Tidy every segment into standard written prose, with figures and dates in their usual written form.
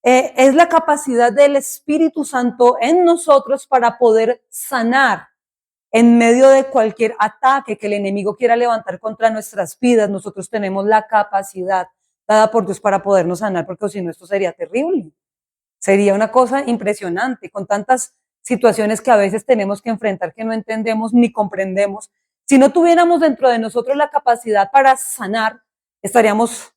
es la capacidad del Espíritu Santo en nosotros para poder sanar en medio de cualquier ataque que el enemigo quiera levantar contra nuestras vidas. Nosotros tenemos la capacidad dada por Dios para podernos sanar, porque si no esto sería terrible. Sería una cosa impresionante, con tantas situaciones que a veces tenemos que enfrentar que no entendemos ni comprendemos. Si no tuviéramos dentro de nosotros la capacidad para sanar, estaríamos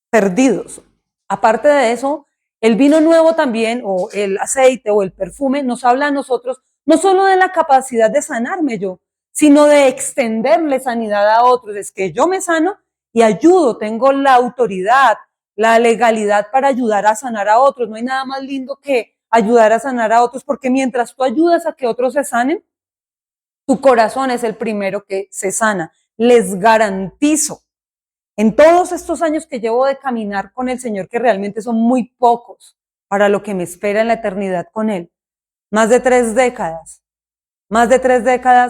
perdidos. Aparte de eso, el vino nuevo también, o el aceite, o el perfume, nos habla a nosotros no solo de la capacidad de sanarme yo, sino de extenderle sanidad a otros. Es que yo me sano y ayudo, tengo la autoridad, la legalidad para ayudar a sanar a otros. No hay nada más lindo que ayudar a sanar a otros, porque mientras tú ayudas a que otros se sanen, tu corazón es el primero que se sana. Les garantizo, en todos estos años que llevo de caminar con el Señor, que realmente son muy pocos para lo que me espera en la eternidad con Él, más de 3 décadas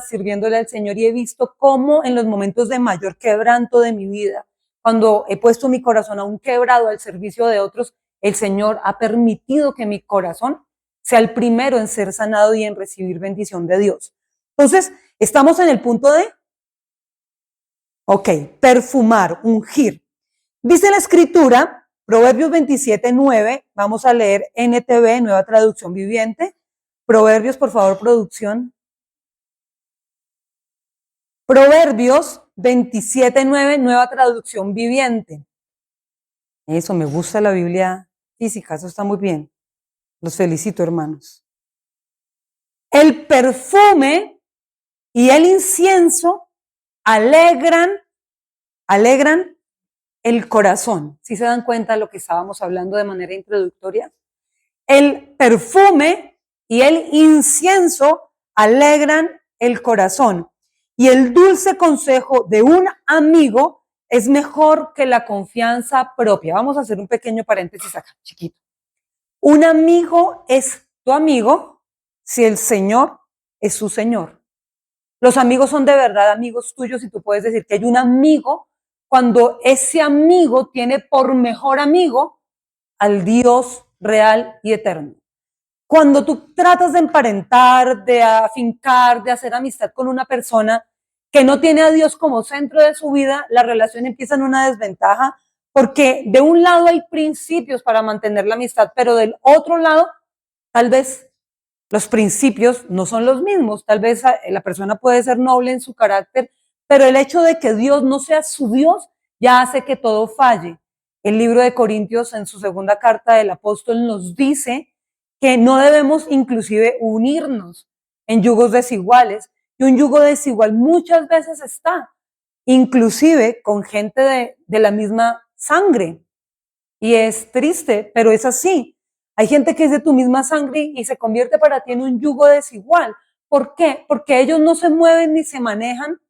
sirviéndole al Señor, y he visto cómo en los momentos de mayor quebranto de mi vida, cuando he puesto mi corazón a un quebrado al servicio de otros, el Señor ha permitido que mi corazón sea el primero en ser sanado y en recibir bendición de Dios. Entonces, estamos en el punto de, perfumar, ungir. Dice la Escritura, Proverbios 27:9, vamos a leer NTV, Nueva Traducción Viviente. Proverbios, por favor, producción. Proverbios 27:9, Nueva Traducción Viviente. Eso, me gusta la Biblia física, eso está muy bien. Los felicito, hermanos. El perfume y el incienso alegran el corazón. ¿Sí se dan cuenta de lo que estábamos hablando de manera introductoria? El perfume y el incienso alegran el corazón. Y el dulce consejo de un amigo es mejor que la confianza propia. Vamos a hacer un pequeño paréntesis acá, chiquito. Un amigo es tu amigo si el Señor es su Señor. Los amigos son de verdad amigos tuyos, y tú puedes decir que hay un amigo cuando ese amigo tiene por mejor amigo al Dios real y eterno. Cuando tú tratas de emparentar, de afincar, de hacer amistad con una persona que no tiene a Dios como centro de su vida, la relación empieza en una desventaja, porque de un lado hay principios para mantener la amistad, pero del otro lado, tal vez los principios no son los mismos. Tal vez la persona puede ser noble en su carácter, pero el hecho de que Dios no sea su Dios ya hace que todo falle. El libro de Corintios, en su segunda carta del apóstol, nos dice que no debemos inclusive unirnos en yugos desiguales, y un yugo desigual muchas veces está inclusive con gente de la misma sangre, y es triste, pero es así. Hay gente que es de tu misma sangre y se convierte para ti en un yugo desigual. ¿Por qué? Porque ellos no se mueven, ni se manejan,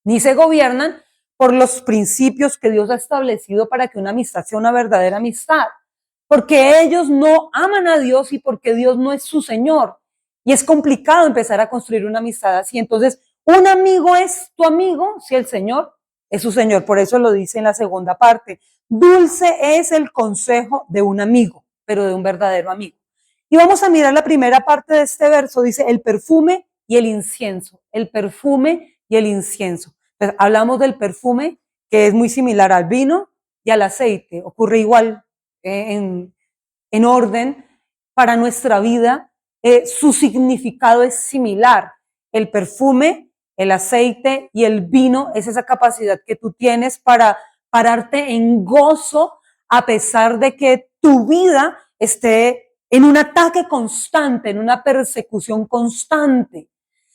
ni se gobiernan por los principios que Dios ha establecido para que una amistad sea una verdadera amistad. Porque ellos no aman a Dios y porque Dios no es su Señor. Y es complicado empezar a construir una amistad así. Entonces, un amigo es tu amigo si el Señor es su Señor. Por eso lo dice en la segunda parte. Dulce es el consejo de un amigo, pero de un verdadero amigo. Y vamos a mirar la primera parte de este verso. Dice el perfume y el incienso. El perfume y el incienso. Entonces, hablamos del perfume, que es muy similar al vino y al aceite. Ocurre igual en orden para nuestra vida. Su significado es similar. El perfume, el aceite y el vino es esa capacidad que tú tienes para pararte en gozo a pesar de que tu vida esté en un ataque constante, en una persecución constante.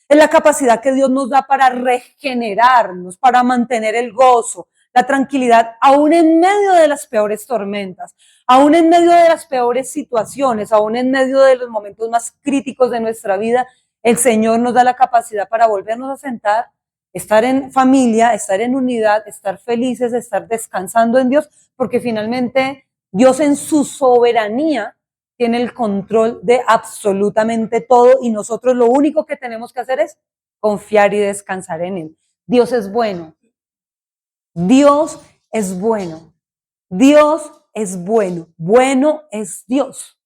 Es la capacidad que Dios nos da para regenerarnos, para mantener el gozo, la tranquilidad, aún en medio de las peores tormentas, aún en medio de las peores situaciones, aún en medio de los momentos más críticos de nuestra vida. El Señor nos da la capacidad para volvernos a sentar, estar en familia, estar en unidad, estar felices, estar descansando en Dios, porque finalmente Dios en su soberanía tiene el control de absolutamente todo, y nosotros lo único que tenemos que hacer es confiar y descansar en Él. Dios es bueno. Dios es bueno. Dios es bueno, bueno es Dios.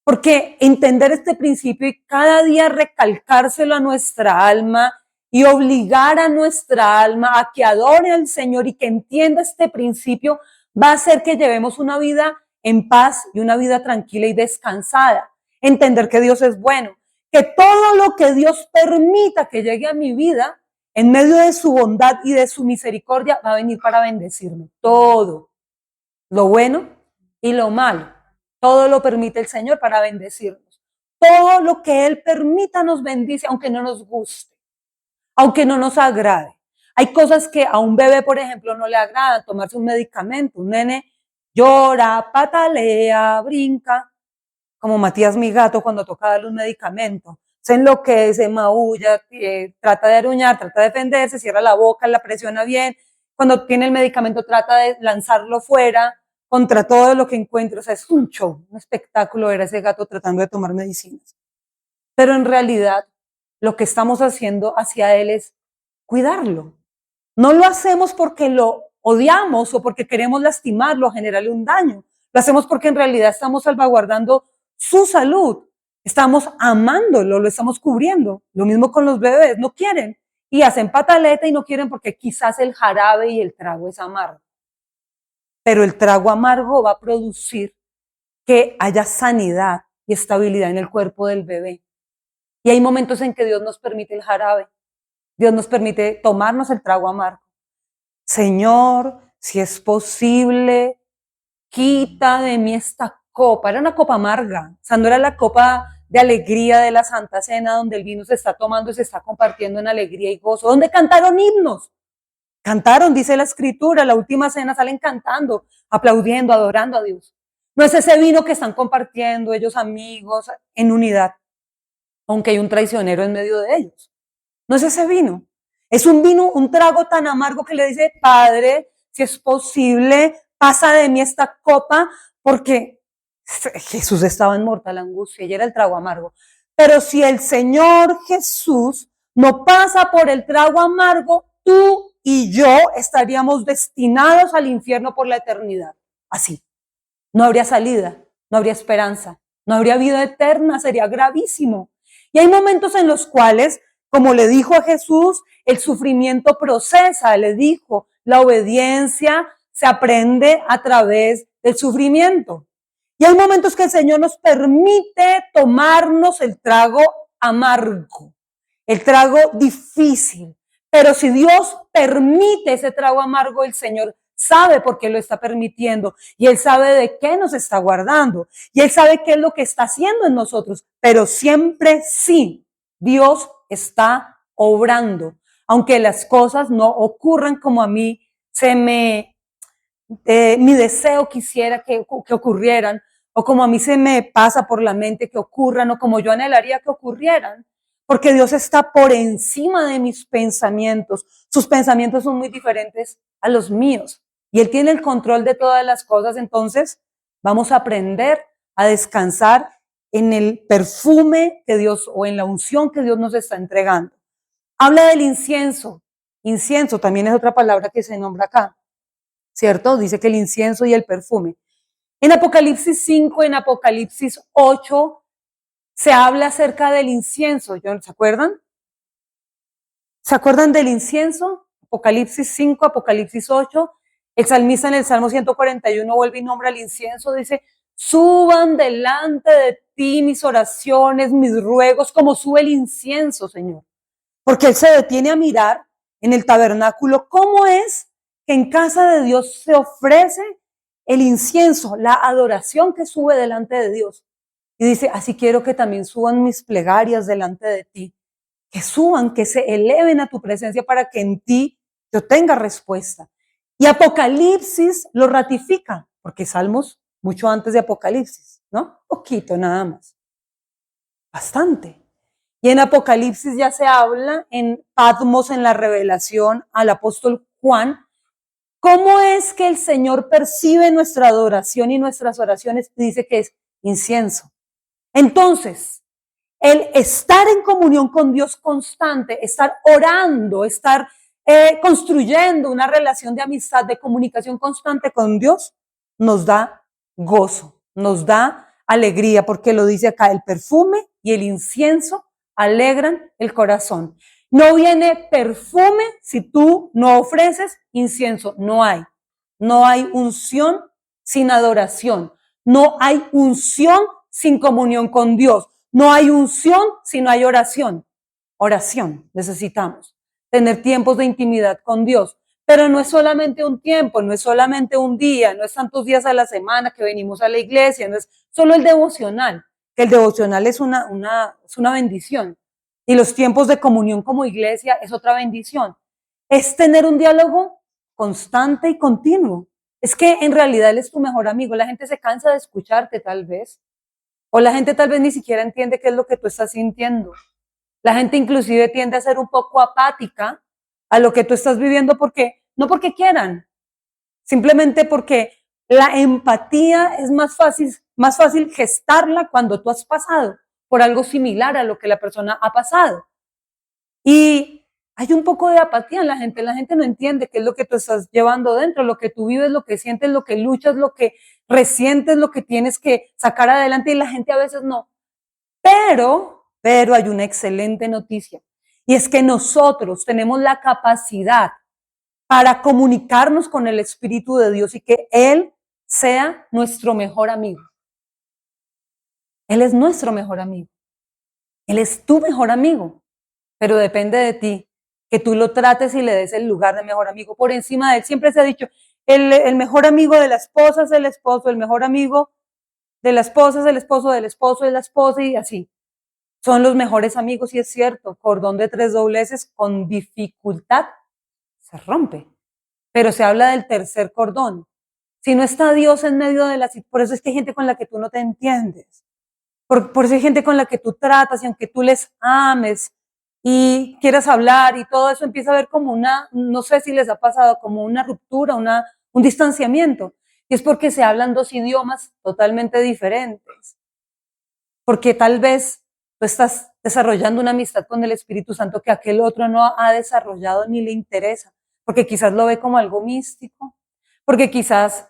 Porque entender este principio y cada día recalcárselo a nuestra alma y obligar a nuestra alma a que adore al Señor y que entienda este principio va a hacer que llevemos una vida en paz y una vida tranquila y descansada. Entender que Dios es bueno, que todo lo que Dios permita que llegue a mi vida, en medio de su bondad y de su misericordia, va a venir para bendecirme. Todo, lo bueno y lo malo. Todo lo permite el Señor para bendecirnos. Todo lo que Él permita nos bendice, aunque no nos guste, aunque no nos agrade. Hay cosas que a un bebé, por ejemplo, no le agradan, tomarse un medicamento. Un nene llora, patalea, brinca, como Matías, mi gato, cuando toca darle un medicamento. Se enloquece, maulla, trata de aruñar, trata de defenderse, cierra la boca, la presiona bien. Cuando tiene el medicamento trata de lanzarlo fuera contra todo lo que encuentra. O sea, es un show, un espectáculo ver a ese gato tratando de tomar medicinas. Pero en realidad, lo que estamos haciendo hacia él es cuidarlo. No lo hacemos porque lo odiamos o porque queremos lastimarlo o generarle un daño. Lo hacemos porque en realidad estamos salvaguardando su salud. Estamos amándolo, lo estamos cubriendo. Lo mismo con los bebés, no quieren. Y hacen pataleta y no quieren porque quizás el jarabe y el trago es amargo. Pero el trago amargo va a producir que haya sanidad y estabilidad en el cuerpo del bebé. Y hay momentos en que Dios nos permite el jarabe. Dios nos permite tomarnos el trago amargo. Señor, si es posible, quita de mí esta copa. Era una copa amarga. O sea, no era la copa de alegría de la Santa Cena donde el vino se está tomando y se está compartiendo en alegría y gozo. Donde cantaron himnos. Cantaron, dice la Escritura, la última cena salen cantando, aplaudiendo, adorando a Dios. No es ese vino que están compartiendo ellos amigos en unidad, aunque hay un traicionero en medio de ellos. No es ese vino. Es un vino, un trago tan amargo que le dice, Padre, si es posible, pasa de mí esta copa, porque Jesús estaba en mortal angustia y era el trago amargo. Pero si el Señor Jesús no pasa por el trago amargo, tú y yo estaríamos destinados al infierno por la eternidad. Así. No habría salida, no habría esperanza, no habría vida eterna, sería gravísimo. Y hay momentos en los cuales, como le dijo a Jesús, el sufrimiento procesa, le dijo, la obediencia se aprende a través del sufrimiento. Y hay momentos que el Señor nos permite tomarnos el trago amargo, el trago difícil. Pero si Dios permite ese trago amargo, el Señor sabe por qué lo está permitiendo y Él sabe de qué nos está guardando y Él sabe qué es lo que está haciendo en nosotros, pero siempre sí, Dios está obrando, aunque las cosas no ocurran como a mí mi deseo quisiera que ocurrieran, o como a mí se me pasa por la mente que ocurran, o como yo anhelaría que ocurrieran, porque Dios está por encima de mis pensamientos. Sus pensamientos son muy diferentes a los míos, y Él tiene el control de todas las cosas. Entonces vamos a aprender a descansar en el perfume que Dios, o en la unción que Dios nos está entregando. Habla del incienso. Incienso también es otra palabra que se nombra acá, ¿cierto? Dice que el incienso y el perfume. En Apocalipsis 5, en Apocalipsis 8, se habla acerca del incienso. ¿Se acuerdan? ¿Se acuerdan del incienso? Apocalipsis 5, Apocalipsis 8. El salmista en el Salmo 141 vuelve y nombra el incienso. Dice, suban delante de ti mis oraciones, mis ruegos, como sube el incienso, Señor. Porque Él se detiene a mirar en el tabernáculo cómo es que en casa de Dios se ofrece el incienso, la adoración que sube delante de Dios. Y dice, así quiero que también suban mis plegarias delante de ti, que suban, que se eleven a tu presencia para que en ti yo tenga respuesta. Y Apocalipsis lo ratifica, porque Salmos mucho antes de Apocalipsis, ¿no? Poquito nada más. Bastante. Y en Apocalipsis ya se habla en Patmos, en la revelación al apóstol Juan, cómo es que el Señor percibe nuestra adoración y nuestras oraciones, y dice que es incienso. Entonces, el estar en comunión con Dios constante, estar orando, estar construyendo una relación de amistad, de comunicación constante con Dios, nos da gozo, nos da alegría, porque lo dice acá, el perfume y el incienso alegran el corazón. No viene perfume si tú no ofreces incienso, no hay. No hay unción sin adoración, no hay unción sin comunión con Dios, no hay unción si no hay oración. Oración necesitamos, tener tiempos de intimidad con Dios. Pero no es solamente un tiempo, no es solamente un día, no es tantos días a la semana que venimos a la iglesia, no es solo el devocional, que el devocional es una bendición. Y los tiempos de comunión como iglesia es otra bendición. Es tener un diálogo constante y continuo. Es que en realidad él es tu mejor amigo. La gente se cansa de escucharte tal vez. O la gente tal vez ni siquiera entiende qué es lo que tú estás sintiendo. La gente inclusive tiende a ser un poco apática a lo que tú estás viviendo porque, no porque quieran, simplemente porque la empatía es más fácil gestarla cuando tú has pasado por algo similar a lo que la persona ha pasado. Y hay un poco de apatía en la gente no entiende qué es lo que tú estás llevando dentro, lo que tú vives, lo que sientes, lo que luchas, lo que resientes, lo que tienes que sacar adelante y la gente a veces no. Pero hay una excelente noticia y es que nosotros tenemos la capacidad para comunicarnos con el Espíritu de Dios y que Él sea nuestro mejor amigo. Él es nuestro mejor amigo. Él es tu mejor amigo, pero depende de ti que tú lo trates y le des el lugar de mejor amigo por encima de él. Siempre se ha dicho, el mejor amigo de la esposa es el esposo, el mejor amigo de la esposa es el esposo del esposo es la esposa y así. Son los mejores amigos y es cierto, cordón de 3 dobleces con dificultad se rompe, pero se habla del tercer cordón. Si no está Dios en medio de la... Por eso es que hay gente con la que tú no te entiendes. Por eso hay gente con la que tú tratas y aunque tú les ames y quieras hablar y todo eso empieza a ver como no sé si les ha pasado, como una ruptura, un distanciamiento. Y es porque se hablan dos idiomas totalmente diferentes. Porque tal vez tú estás desarrollando una amistad con el Espíritu Santo que aquel otro no ha desarrollado ni le interesa. Porque quizás lo ve como algo místico. Porque quizás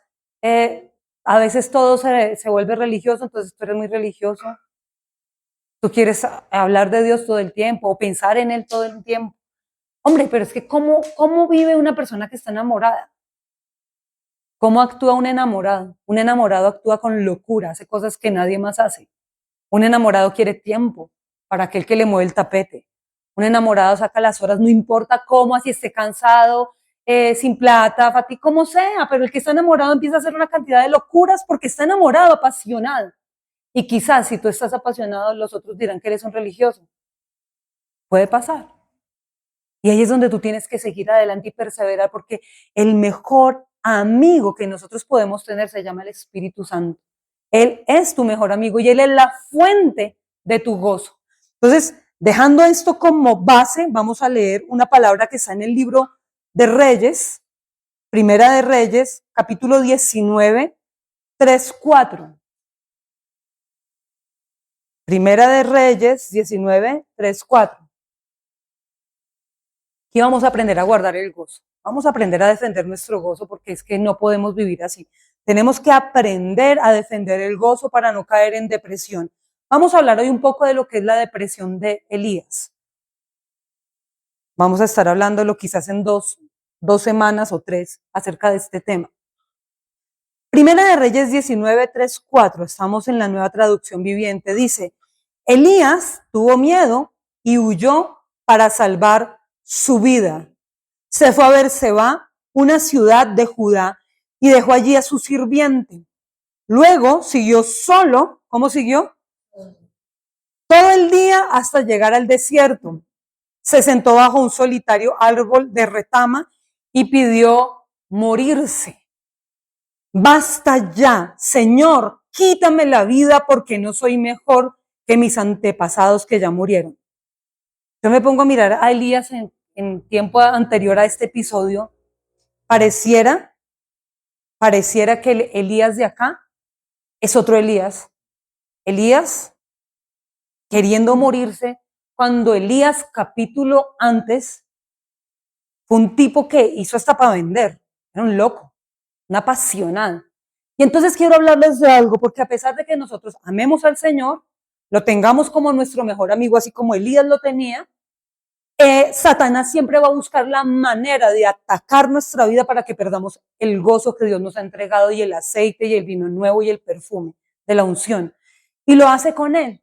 a veces todo se vuelve religioso, entonces tú eres muy religioso. Tú quieres hablar de Dios todo el tiempo o pensar en Él todo el tiempo. Hombre, pero es que ¿cómo vive una persona que está enamorada? ¿Cómo actúa un enamorado? Un enamorado actúa con locura, hace cosas que nadie más hace. Un enamorado quiere tiempo para aquel que le mueve el tapete. Un enamorado saca las horas, no importa cómo, así esté cansado, sin plata, fatiga, como sea, pero el que está enamorado empieza a hacer una cantidad de locuras porque está enamorado, apasionado. Y quizás si tú estás apasionado, los otros dirán que eres un religioso. Puede pasar. Y ahí es donde tú tienes que seguir adelante y perseverar porque el mejor amigo que nosotros podemos tener se llama el Espíritu Santo. Él es tu mejor amigo y Él es la fuente de tu gozo. Entonces, dejando esto como base, vamos a leer una palabra que está en el libro de Reyes, Primera de Reyes, capítulo 19, 3, 4. Primera de Reyes, 19, 3, 4. Aquí vamos a aprender a guardar el gozo. Vamos a aprender a defender nuestro gozo porque es que no podemos vivir así. Tenemos que aprender a defender el gozo para no caer en depresión. Vamos a hablar hoy un poco de lo que es la depresión de Elías. Vamos a estar hablándolo quizás en dos semanas o 3 acerca de este tema. Primera de Reyes 19, 3, 4. Estamos en la Nueva Traducción Viviente. Dice, Elías tuvo miedo y huyó para salvar su vida. Se fue a Berseba, una ciudad de Judá, y dejó allí a su sirviente. Luego siguió solo. ¿Cómo siguió? Todo el día hasta llegar al desierto. Se sentó bajo un solitario árbol de retama y pidió morirse. Basta ya, Señor, quítame la vida porque no soy mejor que mis antepasados que ya murieron. Yo me pongo a mirar a Elías en tiempo anterior a este episodio. Pareciera que el Elías de acá es otro Elías. Elías queriendo morirse, cuando Elías capítulo antes fue un tipo que hizo hasta para vender. Era un loco, un apasionado. Y entonces quiero hablarles de algo, porque a pesar de que nosotros amemos al Señor, lo tengamos como nuestro mejor amigo, así como Elías lo tenía, Satanás siempre va a buscar la manera de atacar nuestra vida para que perdamos el gozo que Dios nos ha entregado y el aceite y el vino nuevo y el perfume de la unción. Y lo hace con él.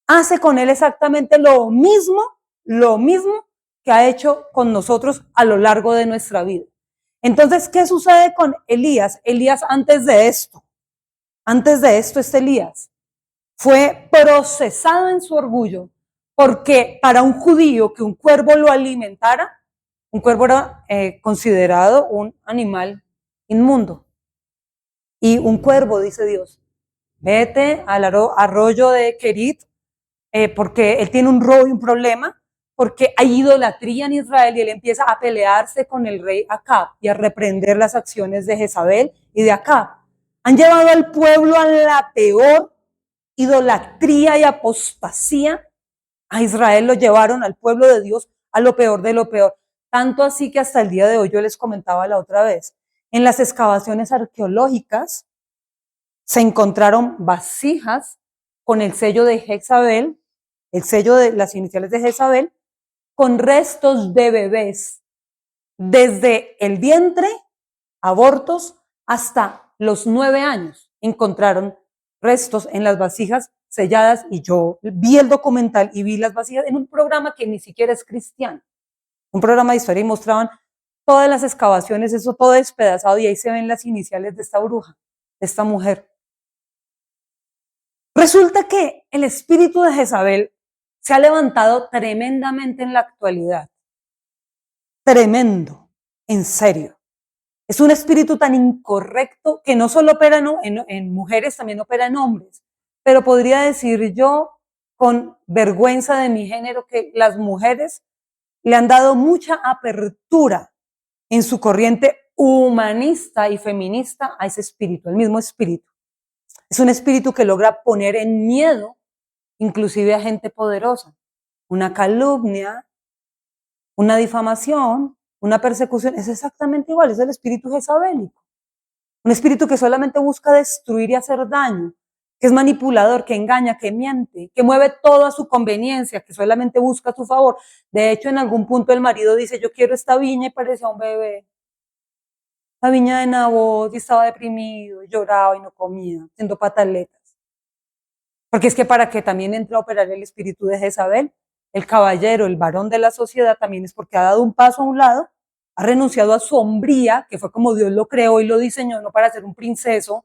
Hace con él exactamente lo mismo que ha hecho con nosotros a lo largo de nuestra vida. Entonces, ¿qué sucede con Elías? Elías antes de esto, Elías fue procesado en su orgullo, porque para un judío que un cuervo lo alimentara, un cuervo era considerado un animal inmundo. Y un cuervo, dice Dios, vete al arroyo de Kerit, porque él tiene un problema, porque hay idolatría en Israel y él empieza a pelearse con el rey Acab y a reprender las acciones de Jezabel y de Acab. Han llevado al pueblo a la peor idolatría y apostasía. A Israel lo llevaron, al pueblo de Dios, a lo peor de lo peor. Tanto así que hasta el día de hoy, yo les comentaba la otra vez, en las excavaciones arqueológicas se encontraron vasijas con el sello de Jezabel, el sello de las iniciales de Jezabel, con restos de bebés, desde el vientre, abortos, hasta los 9 años. Encontraron restos en las vasijas selladas y yo vi el documental y vi las vasijas en un programa que ni siquiera es cristiano, un programa de historia, y mostraban todas las excavaciones, eso todo despedazado, y ahí se ven las iniciales de esta bruja, de esta mujer. Resulta que el espíritu de Jezabel se ha levantado tremendamente en la actualidad. Tremendo, en serio. Es un espíritu tan incorrecto que no solo opera en mujeres, también opera en hombres. Pero podría decir yo, con vergüenza de mi género, que las mujeres le han dado mucha apertura en su corriente humanista y feminista a ese espíritu, el mismo espíritu. Es un espíritu que logra poner en miedo inclusive a gente poderosa. Una calumnia, una difamación, una persecución, es exactamente igual, es el espíritu jezabélico. Un espíritu que solamente busca destruir y hacer daño, que es manipulador, que engaña, que miente, que mueve todo a su conveniencia, que solamente busca su favor. De hecho, en algún punto el marido dice, yo quiero esta viña, y parecía un bebé. La viña de Nabot, y estaba deprimido, lloraba y no comía, haciendo pataletas. Porque es que para que también entre a operar el espíritu de Jezabel, el caballero, el varón de la sociedad, también es porque ha dado un paso a un lado, ha renunciado a su hombría, que fue como Dios lo creó y lo diseñó, no para ser un princeso,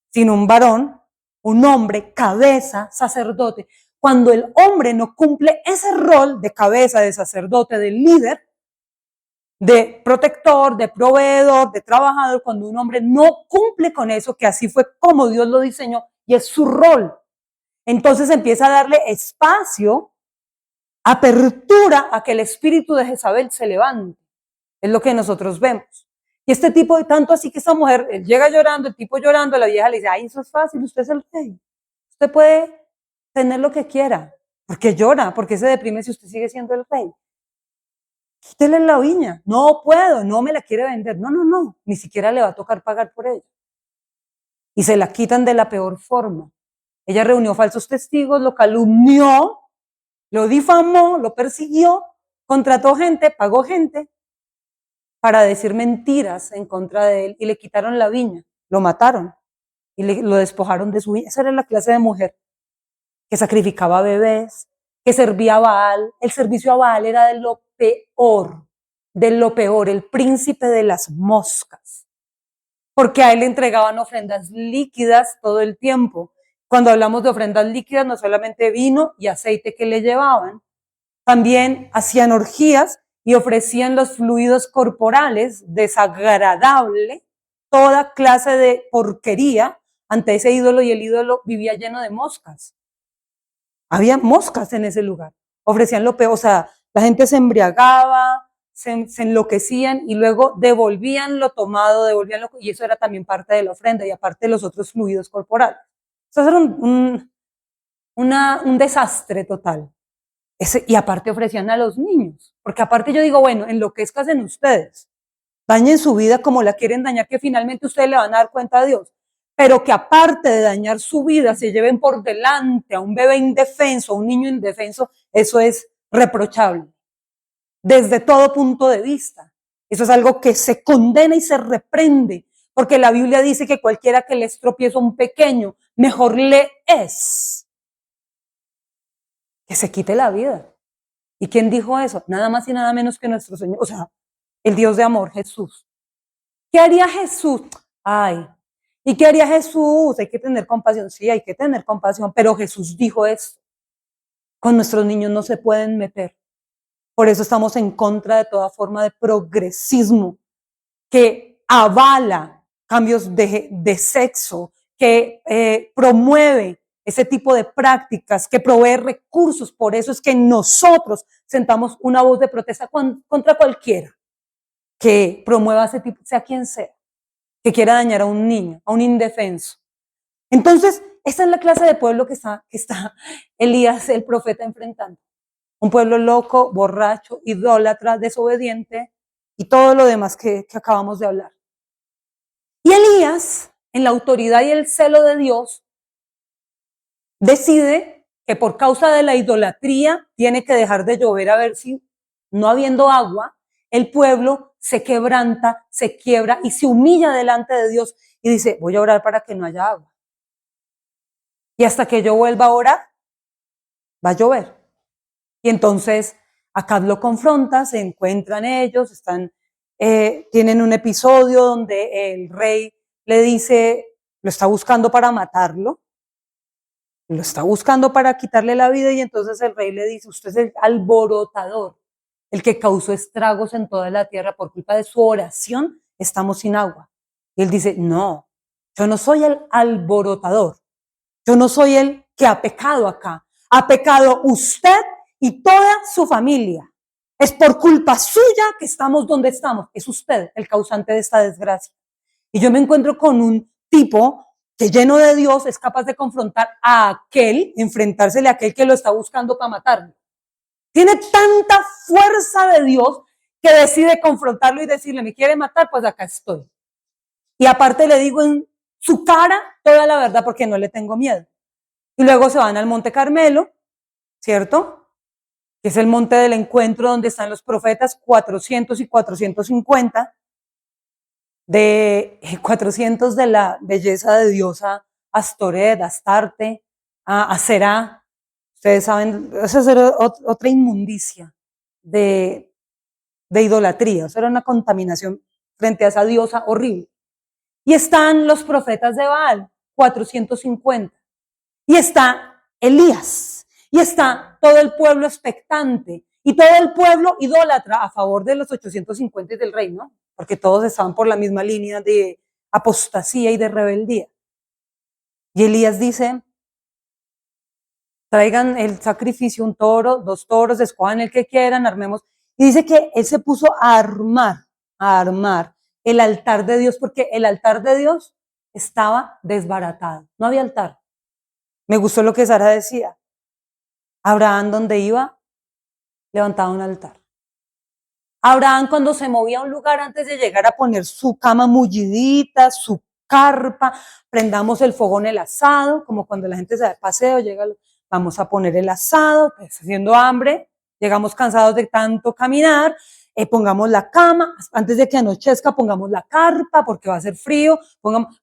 sino un varón, un hombre, cabeza, sacerdote. Cuando el hombre no cumple ese rol de cabeza, de sacerdote, de líder, de protector, de proveedor, de trabajador, cuando un hombre no cumple con eso, que así fue como Dios lo diseñó y es su rol, entonces empieza a darle espacio, apertura a que el espíritu de Jezabel se levante. Es lo que nosotros vemos. Y este tipo, tanto así que esa mujer, él llega llorando, el tipo llorando, la vieja le dice, ay, eso es fácil, usted es el rey. Usted puede tener lo que quiera. ¿Por qué llora? ¿Por qué se deprime si usted sigue siendo el rey? Quítele la viña. No puedo, no me la quiere vender. No, ni siquiera le va a tocar pagar por ella. Y se la quitan de la peor forma. Ella reunió falsos testigos, lo calumnió, lo difamó, lo persiguió, contrató gente, pagó gente para decir mentiras en contra de él y le quitaron la viña, lo mataron y lo despojaron de su viña. Esa era la clase de mujer que sacrificaba bebés, que servía a Baal. El servicio a Baal era de lo peor, el príncipe de las moscas, porque a él le entregaban ofrendas líquidas todo el tiempo. Cuando hablamos de ofrendas líquidas, no solamente vino y aceite que le llevaban, también hacían orgías y ofrecían los fluidos corporales, desagradable, toda clase de porquería ante ese ídolo, y el ídolo vivía lleno de moscas. Había moscas en ese lugar. Ofrecían lo peor, o sea, la gente se embriagaba, se enloquecían y luego devolvían lo tomado, y eso era también parte de la ofrenda y aparte de los otros fluidos corporales. Eso era un desastre total. Y aparte ofrecían a los niños, porque aparte yo digo, bueno, enloquezcan ustedes, dañen su vida como la quieren dañar, que finalmente ustedes le van a dar cuenta a Dios. pero que aparte de dañar su vida, se lleven por delante a un bebé indefenso, a un niño indefenso, eso es reprochable, desde todo punto de vista. Eso es algo que se condena y se reprende, porque la Biblia dice que cualquiera que le estropiezo a un pequeño, mejor le es que se quite la vida. ¿Y quién dijo eso? Nada más y nada menos que nuestro Señor, o sea, el Dios de amor, Jesús. ¿Qué haría Jesús? Ay, ¿y qué haría Jesús? Hay que tener compasión, sí, hay que tener compasión, pero Jesús dijo esto: con nuestros niños no se pueden meter. Por eso estamos en contra de toda forma de progresismo que avala cambios de sexo, que promueve ese tipo de prácticas, que provee recursos. Por eso es que nosotros sentamos una voz de protesta contra cualquiera que promueva ese tipo, sea quien sea, que quiera dañar a un niño, a un indefenso. Entonces, esta es la clase de pueblo que está Elías, el profeta, enfrentando. Un pueblo loco, borracho, idólatra, desobediente y todo lo demás que acabamos de hablar. Y Elías, en la autoridad y el celo de Dios, decide que por causa de la idolatría tiene que dejar de llover, a ver si, no habiendo agua, el pueblo se quebranta, se quiebra y se humilla delante de Dios y dice: voy a orar para que no haya agua. Y hasta que yo vuelva a orar, va a llover. Y entonces Acab lo confronta, se encuentran ellos, tienen un episodio donde el rey le dice, lo está buscando para matarlo, lo está buscando para quitarle la vida, y entonces el rey le dice: usted es el alborotador, el que causó estragos en toda la tierra, por culpa de su oración estamos sin agua. Y él dice: no, yo no soy el alborotador, yo no soy el que ha pecado acá, ha pecado usted y toda su familia. Es por culpa suya que estamos donde estamos. Es usted el causante de esta desgracia. Y yo me encuentro con un tipo que, lleno de Dios, es capaz de confrontar a aquel, enfrentársele a aquel que lo está buscando para matarlo. Tiene tanta fuerza de Dios que decide confrontarlo y decirle: me quiere matar, pues acá estoy. Y aparte le digo en su cara toda la verdad, porque no le tengo miedo. Y luego se van al Monte Carmelo, ¿cierto? Que es el monte del encuentro donde están los profetas, 400 y 450, de 400 de la belleza de diosa Astoret, Astarte, Aserá. Ustedes saben, esa era otra inmundicia de idolatría, eso era una contaminación frente a esa diosa horrible. Y están los profetas de Baal, 450. Y está Elías, y está todo el pueblo expectante, y todo el pueblo idólatra a favor de los 850 y del rey, ¿no? Porque todos estaban por la misma línea de apostasía y de rebeldía. Y Elías dice: traigan el sacrificio, un toro, 2 toros, escojan el que quieran, armemos. Y dice que él se puso a armar el altar de Dios, porque el altar de Dios estaba desbaratado, no había altar. Me gustó lo que Sara decía: Abraham, donde iba, levantaba un altar. Abraham, cuando se movía a un lugar, antes de llegar a poner su cama mullidita, su carpa, prendamos el fogón, el asado, como cuando la gente se da de paseo, vamos a poner el asado, pues haciendo hambre, llegamos cansados de tanto caminar, pongamos la cama, antes de que anochezca pongamos la carpa porque va a ser frío,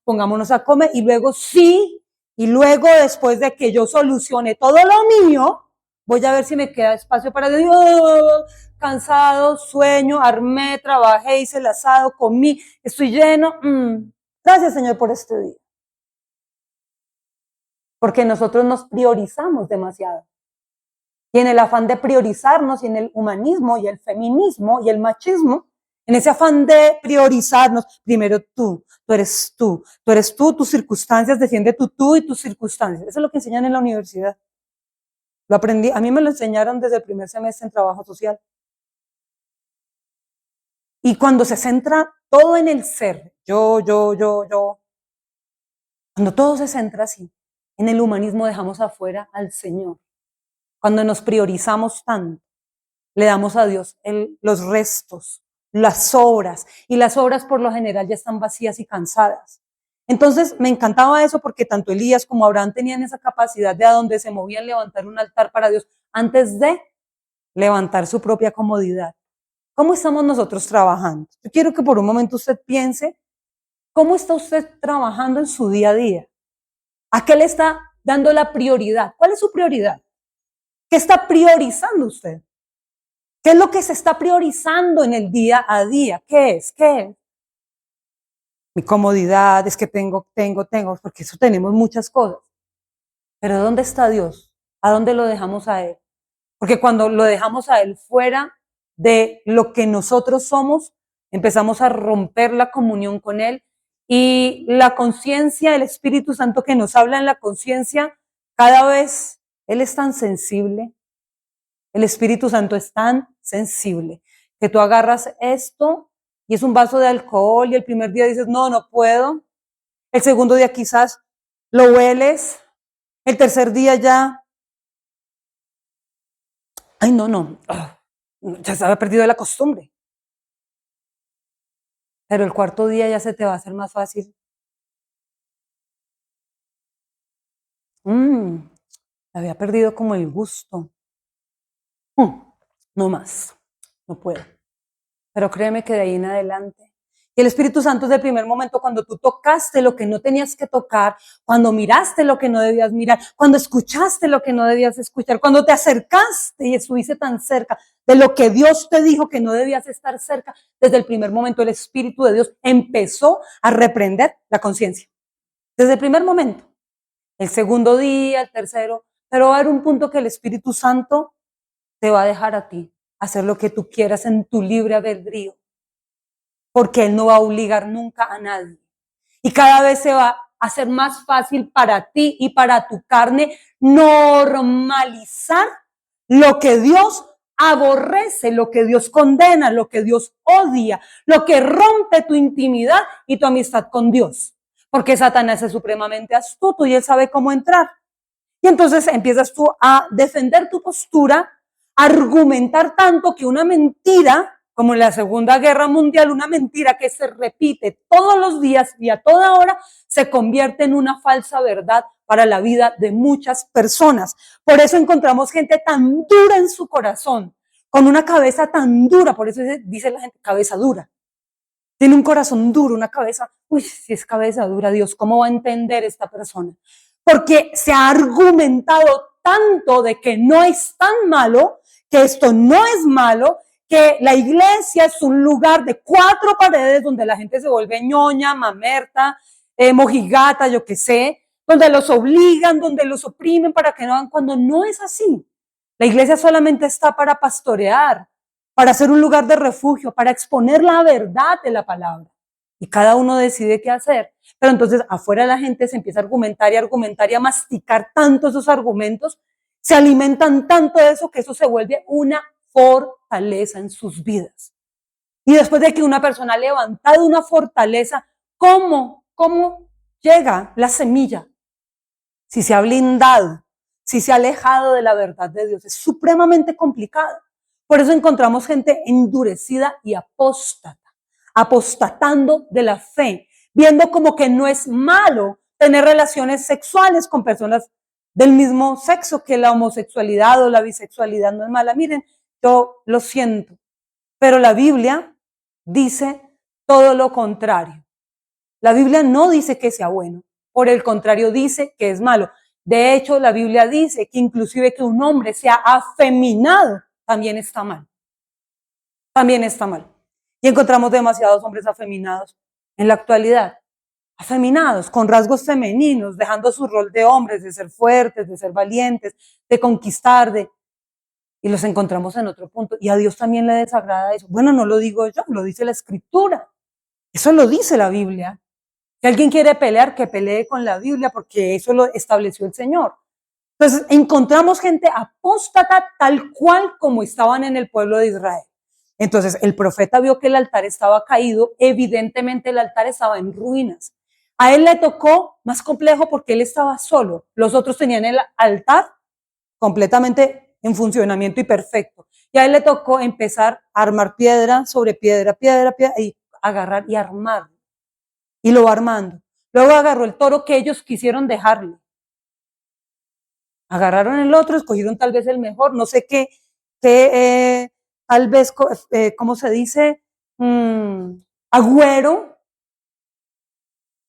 pongámonos a comer, y luego después de que yo solucione todo lo mío, voy a ver si me queda espacio para Dios. Cansado, sueño, armé, trabajé, hice el asado, comí, estoy lleno. Gracias, Señor, por este día. Porque nosotros nos priorizamos demasiado. Y en el afán de priorizarnos, y en el humanismo y el feminismo y el machismo, en ese afán de priorizarnos, primero tú eres tú, tus circunstancias, defiende tú y tus circunstancias. Eso es lo que enseñan en la universidad. Lo aprendí, a mí me lo enseñaron desde el primer semestre en trabajo social. Y cuando se centra todo en el ser, yo, cuando todo se centra así, en el humanismo dejamos afuera al Señor. Cuando nos priorizamos tanto, le damos a Dios los restos, las obras, y las obras por lo general ya están vacías y cansadas. Entonces me encantaba eso porque tanto Elías como Abraham tenían esa capacidad de a donde se movían levantar un altar para Dios antes de levantar su propia comodidad. ¿Cómo estamos nosotros trabajando? Yo quiero que por un momento usted piense, ¿cómo está usted trabajando en su día a día? ¿A qué le está dando la prioridad? ¿Cuál es su prioridad? ¿Qué está priorizando usted? ¿Qué es lo que se está priorizando en el día a día? ¿Qué es? ¿Qué es? Mi comodidad, es que tengo, porque eso tenemos muchas cosas. Pero ¿dónde está Dios? ¿A dónde lo dejamos a Él? Porque cuando lo dejamos a Él fuera de lo que nosotros somos, empezamos a romper la comunión con Él y la conciencia, el Espíritu Santo que nos habla en la conciencia, cada vez Él es tan sensible, el Espíritu Santo es tan sensible, que tú agarras esto y es un vaso de alcohol y el primer día dices, no, no puedo. El segundo día quizás lo hueles. El tercer día ya, ay, no, ya se había perdido la costumbre. Pero el cuarto día ya se te va a hacer más fácil. Había perdido como el gusto. No más, no puedo. Pero créeme que de ahí en adelante. Y el Espíritu Santo es del primer momento cuando tú tocaste lo que no tenías que tocar, cuando miraste lo que no debías mirar, cuando escuchaste lo que no debías escuchar, cuando te acercaste y estuviste tan cerca de lo que Dios te dijo que no debías estar cerca, desde el primer momento el Espíritu de Dios empezó a reprender la conciencia. Desde el primer momento. El segundo día, el tercero, pero va a haber un punto que el Espíritu Santo te va a dejar a ti hacer lo que tú quieras en tu libre albedrío, porque Él no va a obligar nunca a nadie. Y cada vez se va a hacer más fácil para ti y para tu carne normalizar lo que Dios aborrece, lo que Dios condena, lo que Dios odia, lo que rompe tu intimidad y tu amistad con Dios. Porque Satanás es supremamente astuto y él sabe cómo entrar. Y entonces empiezas tú a defender tu postura, a argumentar tanto que una mentira, como en la Segunda Guerra Mundial, una mentira que se repite todos los días y a toda hora, se convierte en una falsa verdad para la vida de muchas personas. Por eso encontramos gente tan dura en su corazón, con una cabeza tan dura, por eso dice la gente, cabeza dura. Tiene un corazón duro, una cabeza, uy, si es cabeza dura, Dios, ¿cómo va a entender esta persona? Porque se ha argumentado tanto de que no es tan malo, que esto no es malo, que la iglesia es un lugar de 4 paredes donde la gente se vuelve ñoña, mamerta, mojigata, yo qué sé, donde los obligan, donde los oprimen para que no hagan, cuando no es así. La iglesia solamente está para pastorear, para ser un lugar de refugio, para exponer la verdad de la palabra. Y cada uno decide qué hacer. Pero entonces afuera la gente se empieza a argumentar y a masticar tanto esos argumentos, se alimentan tanto de eso que eso se vuelve una fortaleza en sus vidas. Y después de que una persona ha levantado una fortaleza, ¿cómo llega la semilla? Si se ha blindado, si se ha alejado de la verdad de Dios, es supremamente complicado. Por eso encontramos gente endurecida y apóstata, apostatando de la fe, viendo como que no es malo tener relaciones sexuales con personas del mismo sexo, que la homosexualidad o la bisexualidad no es mala. Miren, yo lo siento, pero la Biblia dice todo lo contrario. La Biblia no dice que sea bueno, por el contrario dice que es malo. De hecho, la Biblia dice que inclusive que un hombre sea afeminado también está mal. También está mal. Y encontramos demasiados hombres afeminados en la actualidad. Afeminados, con rasgos femeninos, dejando su rol de hombres, de ser fuertes, de ser valientes, de conquistar, y los encontramos en otro punto. Y a Dios también le desagrada eso. Bueno, no lo digo yo, lo dice la Escritura. Eso lo dice la Biblia. Si alguien quiere pelear, que pelee con la Biblia, porque eso lo estableció el Señor. Entonces, encontramos gente apóstata tal cual como estaban en el pueblo de Israel. Entonces, el profeta vio que el altar estaba caído, evidentemente el altar estaba en ruinas. A él le tocó más complejo porque él estaba solo. Los otros tenían el altar completamente en funcionamiento y perfecto. Y a él le tocó empezar a armar piedra sobre piedra, piedra, piedra, y agarrar y armar. Y lo va armando. Luego agarró el toro que ellos quisieron dejarle. Agarraron el otro, escogieron tal vez el mejor, no sé qué tal vez, ¿cómo se dice? Agüero,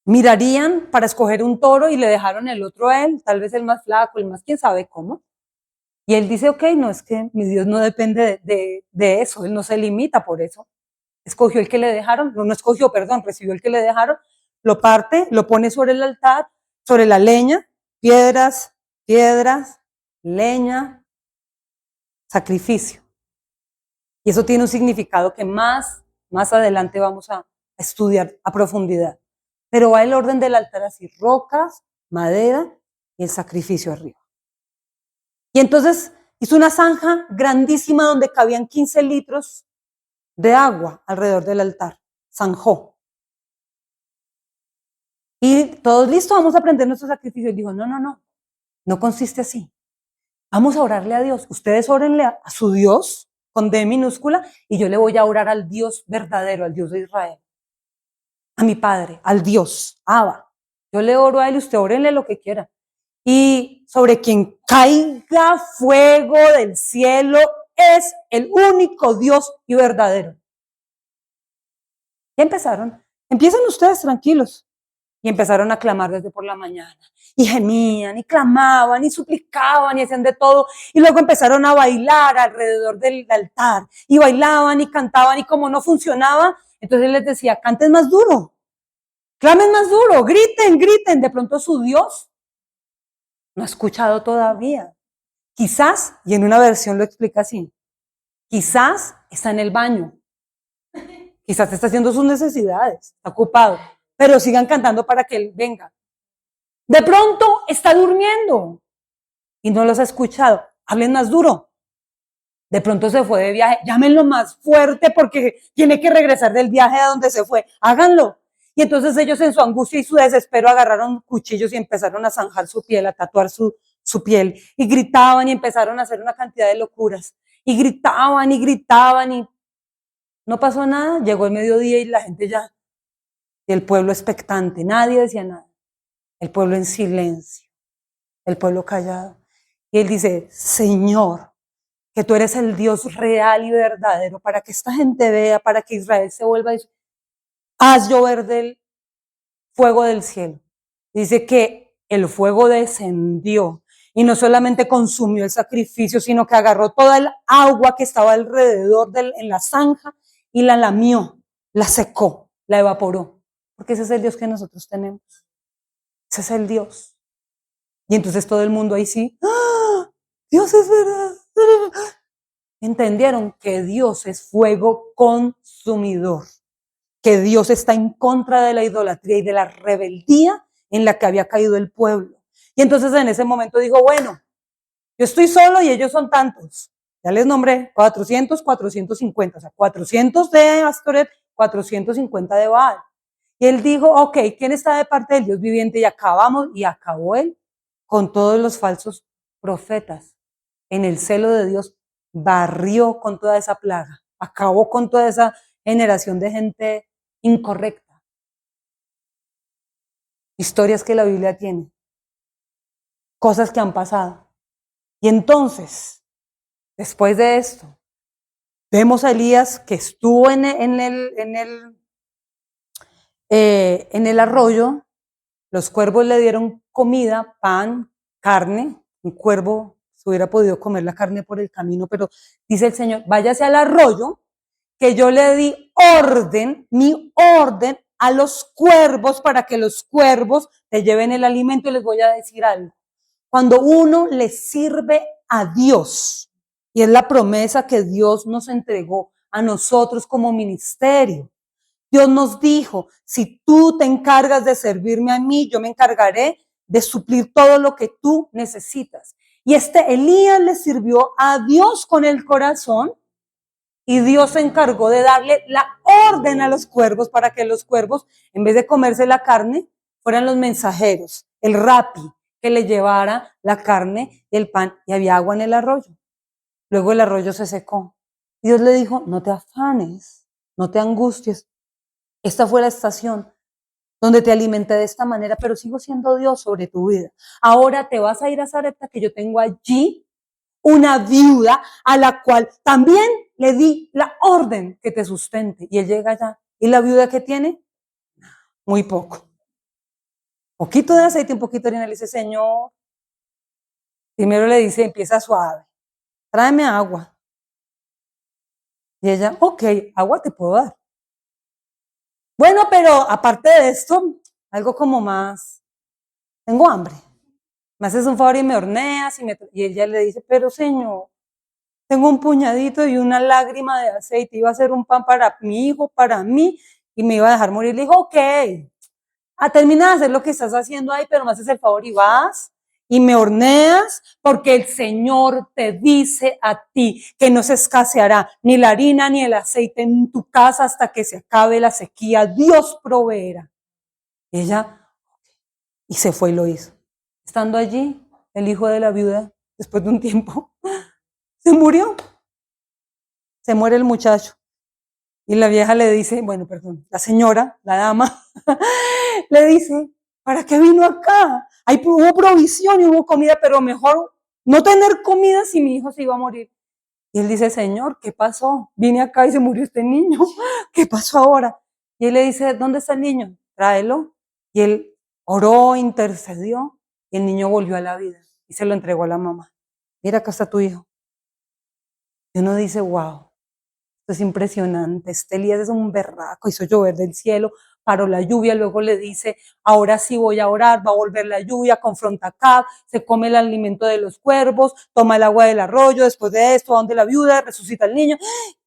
mirarían para escoger un toro y le dejaron el otro a él, tal vez el más flaco, el más quién sabe cómo. Y él dice, ok, no, es que mi Dios no depende de eso, él no se limita por eso. Escogió el que le dejaron, no escogió, perdón, recibió el que le dejaron, lo parte, lo pone sobre el altar, sobre la leña, piedras, leña, sacrificio. Y eso tiene un significado que más adelante vamos a estudiar a profundidad. Pero va el orden del altar así, rocas, madera y el sacrificio arriba. Y entonces hizo una zanja grandísima donde cabían 15 litros de agua alrededor del altar. Zanjó. Y todos listos, vamos a aprender nuestro sacrificio. Y dijo, no consiste así. Vamos a orarle a Dios. Ustedes órenle a su Dios con D minúscula y yo le voy a orar al Dios verdadero, al Dios de Israel. A mi Padre, al Dios, Abba. Yo le oro a él y usted órenle lo que quiera. Y sobre quien caiga fuego del cielo es el único Dios y verdadero. Ya empezaron. Empiezan ustedes tranquilos. Y empezaron a clamar desde por la mañana. Y gemían, y clamaban, y suplicaban, y hacían de todo. Y luego empezaron a bailar alrededor del altar. Y bailaban y cantaban, y como no funcionaba, entonces él les decía, canten más duro, clamen más duro, griten, griten. De pronto su Dios no ha escuchado todavía. Quizás, y en una versión lo explica así, quizás está en el baño. Quizás está haciendo sus necesidades, está ocupado. Pero sigan cantando para que él venga. De pronto está durmiendo y no los ha escuchado. Hablen más duro. De pronto se fue de viaje. Llámenlo más fuerte porque tiene que regresar del viaje a donde se fue. Háganlo. Y entonces ellos en su angustia y su desespero agarraron cuchillos y empezaron a zanjar su piel, a tatuar su piel. Y gritaban y empezaron a hacer una cantidad de locuras. Y gritaban y no pasó nada. Llegó el mediodía y la gente ya, y el pueblo expectante. Nadie decía nada. El pueblo en silencio, el pueblo callado. Y él dice, Señor, que tú eres el Dios real y verdadero, para que esta gente vea, para que Israel se vuelva a decir, haz llover del fuego del cielo. Dice que el fuego descendió y no solamente consumió el sacrificio, sino que agarró toda el agua que estaba alrededor en la zanja y la lamió, la secó, la evaporó. Porque ese es el Dios que nosotros tenemos. Ese es el Dios. Y entonces todo el mundo ahí sí, ¡ah! Dios es verdad. Entendieron que Dios es fuego consumidor, que Dios está en contra de la idolatría y de la rebeldía en la que había caído el pueblo. Y entonces en ese momento dijo, bueno, yo estoy solo y ellos son tantos. Ya les nombré 400, 450, o sea, 400 de Astoret, 450 de Baal. Y él dijo, ok, ¿quién está de parte del Dios viviente? Y acabó él con todos los falsos profetas. En el celo de Dios barrió con toda esa plaga, acabó con toda esa generación de gente incorrecta. Historias que la Biblia tiene, cosas que han pasado. Y entonces, después de esto, vemos a Elías que estuvo en el arroyo. Los cuervos le dieron comida, pan, carne. Un cuervo se hubiera podido comer la carne por el camino, pero dice el Señor, váyase al arroyo, que yo le di mi orden a los cuervos para que los cuervos te lleven el alimento. Y les voy a decir algo. Cuando uno le sirve a Dios, y es la promesa que Dios nos entregó a nosotros como ministerio, Dios nos dijo, si tú te encargas de servirme a mí, yo me encargaré de suplir todo lo que tú necesitas. Y Elías le sirvió a Dios con el corazón y Dios se encargó de darle la orden a los cuervos para que los cuervos, en vez de comerse la carne, fueran los mensajeros, el rapi, que le llevara la carne y el pan, y había agua en el arroyo. Luego el arroyo se secó. Dios le dijo, no te afanes, no te angusties. Esta fue la estación donde te alimenté de esta manera, pero sigo siendo Dios sobre tu vida. Ahora te vas a ir a Sarepta, que yo tengo allí una viuda a la cual también le di la orden que te sustente. Y él llega allá. ¿Y la viuda qué tiene? Muy poco. Poquito de aceite, un poquito de harina. Le dice, Señor, primero le dice, empieza suave, tráeme agua. Y ella, ok, agua te puedo dar. Bueno, pero aparte de esto, algo como más, tengo hambre. Me haces un favor y me horneas. Y ella le dice, pero Señor, tengo un puñadito y una lágrima de aceite. Iba a hacer un pan para mi hijo, para mí, y me iba a dejar morir. Le dijo, ok, termina de hacer lo que estás haciendo ahí, pero me haces el favor y vas y me horneas, porque el Señor te dice a ti que no se escaseará ni la harina ni el aceite en tu casa hasta que se acabe la sequía. Dios proveerá. Ella, y se fue y lo hizo. Estando allí, el hijo de la viuda, después de un tiempo, se murió. Se muere el muchacho. Y la vieja le dice, bueno, perdón, la señora, la dama, le dice, ¿para qué vino acá? Hubo provisión y hubo comida, pero mejor no tener comida si mi hijo se iba a morir. Y él dice, Señor, ¿qué pasó? Vine acá y se murió este niño. ¿Qué pasó ahora? Y él le dice, ¿dónde está el niño? Tráelo. Y él oró, intercedió, y el niño volvió a la vida y se lo entregó a la mamá. Mira, acá está tu hijo. Y uno dice, wow. Esto es impresionante. Este Elías es un berraco, hizo llover del cielo, paró la lluvia, luego le dice, ahora sí voy a orar, va a volver la lluvia, confronta a Acab, se come el alimento de los cuervos, toma el agua del arroyo, después de esto, va donde la viuda, resucita al niño.